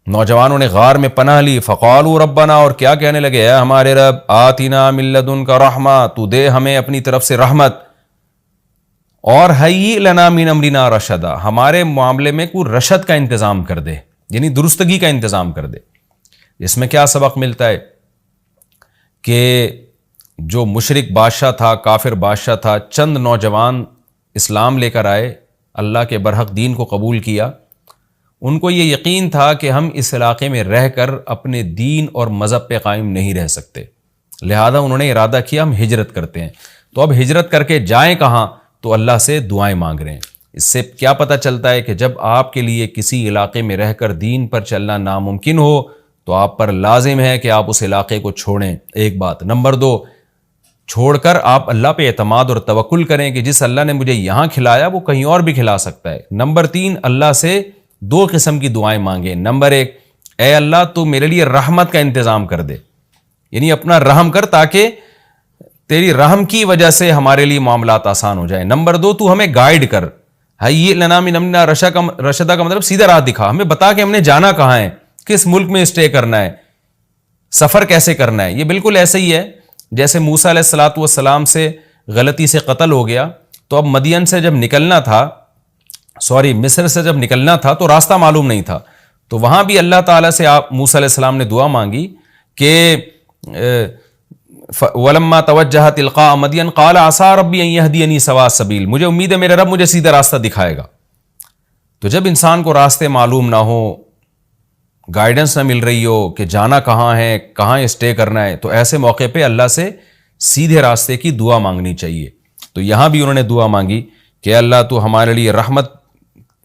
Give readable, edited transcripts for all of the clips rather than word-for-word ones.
نوجوانوں نے غار میں پناہ لی. فقالوا ربنا، اور کیا کہنے لگے، اے ہمارے رب، آتنا من لدنک رحمہ، تو دے ہمیں اپنی طرف سے رحمت، اور ہیئ لنا من امرنا رشدا، ہمارے معاملے میں کوئی رشد کا انتظام کر دے، یعنی درستگی کا انتظام کر دے. اس میں کیا سبق ملتا ہے کہ جو مشرک بادشاہ تھا، کافر بادشاہ تھا، چند نوجوان اسلام لے کر آئے، اللہ کے برحق دین کو قبول کیا. ان کو یہ یقین تھا کہ ہم اس علاقے میں رہ کر اپنے دین اور مذہب پہ قائم نہیں رہ سکتے، لہذا انہوں نے ارادہ کیا ہم ہجرت کرتے ہیں. تو اب ہجرت کر کے جائیں کہاں؟ تو اللہ سے دعائیں مانگ رہے ہیں. اس سے کیا پتہ چلتا ہے کہ جب آپ کے لیے کسی علاقے میں رہ کر دین پر چلنا ناممکن ہو تو آپ پر لازم ہے کہ آپ اس علاقے کو چھوڑیں، ایک بات. نمبر 2، چھوڑ کر آپ اللہ پہ اعتماد اور توکل کریں کہ جس اللہ نے مجھے یہاں کھلایا وہ کہیں اور بھی کھلا سکتا ہے. نمبر 3، اللہ سے 2 قسم کی دعائیں مانگیں. نمبر 1، اے اللہ تو میرے لیے رحمت کا انتظام کر دے، یعنی اپنا رحم کر تاکہ تیری رحم کی وجہ سے ہمارے لیے معاملات آسان ہو جائیں. نمبر 2، تو ہمیں گائیڈ کر، ہیئ لنا من امرنا رشدا کا مطلب سیدھا راہ دکھا، ہمیں بتا کہ ہم نے جانا کہاں ہے، کس ملک میں اسٹے کرنا ہے، سفر کیسے کرنا ہے. یہ بالکل ایسے ہی ہے جیسے موسیٰ علیہ الصلوۃ والسلام سے غلطی سے قتل ہو گیا، تو اب مدین سے جب نکلنا تھا، مصر سے جب نکلنا تھا تو راستہ معلوم نہیں تھا، تو وہاں بھی اللہ تعالیٰ سے موسیٰ علیہ السلام نے دعا مانگی کہ وَلَمَّا تَوَجَّهَ تِلْقَاءَ مَدْيَنَ قَالَ عَسَىٰ رَبِّي أَن يَهْدِيَنِي سَوَاءَ السَّبِيلِ، مجھے امید ہے میرے رب مجھے سیدھا راستہ دکھائے گا. تو جب انسان کو راستے معلوم نہ ہو، گائیڈنس نہ مل رہی ہو کہ جانا کہاں ہے، کہاں اسٹے کرنا ہے، تو ایسے موقع پہ اللہ سے سیدھے راستے کی دعا مانگنی چاہیے. تو یہاں بھی انہوں نے دعا مانگی کہ اللہ تو ہمارے لیے رحمت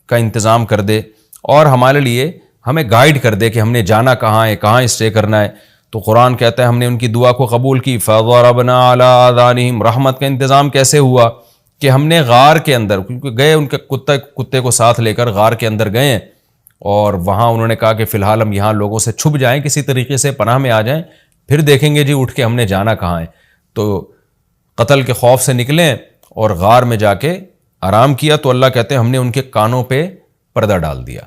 کا انتظام کر دے اور ہمارے لیے ہمیں گائیڈ کر دے کہ ہم نے جانا کہاں ہے، کہاں اسٹے کرنا ہے. تو قرآن کہتا ہے ہم نے ان کی دعا کو قبول کی. فَضَرَبْنَا عَلَىٰ آذَانِهِمْ، رحمت کا انتظام کیسے ہوا کہ ہم نے غار کے اندر، کیونکہ گئے ان کے کتے کو ساتھ لے کر غار کے اندر گئے، اور وہاں انہوں نے کہا کہ فی الحال ہم یہاں لوگوں سے چھپ جائیں، کسی طریقے سے پناہ میں آ جائیں، پھر دیکھیں گے جی اٹھ کے ہم نے جانا کہاں ہے. تو قتل کے خوف سے نکلیں اور غار میں جا کے آرام کیا. تو اللہ کہتے ہیں ہم نے ان کے کانوں پہ پردہ ڈال دیا،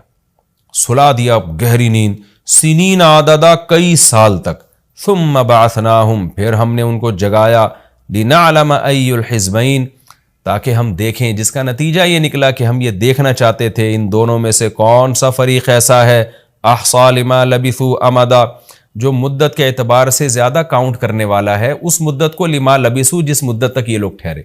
سلا دیا گہری نیند، سنین عددا، کئی سال تک. ثم بعثناہم، پھر ہم نے ان کو جگایا، لنعلم ای الحزبین، تاکہ ہم دیکھیں، جس کا نتیجہ یہ نکلا کہ ہم یہ دیکھنا چاہتے تھے ان دونوں میں سے کون سا فریق ایسا ہے احصیٰ لما لبثوا امدا، جو مدت کے اعتبار سے زیادہ کاؤنٹ کرنے والا ہے اس مدت کو، لما لبثوا، جس مدت تک یہ لوگ ٹھہرے.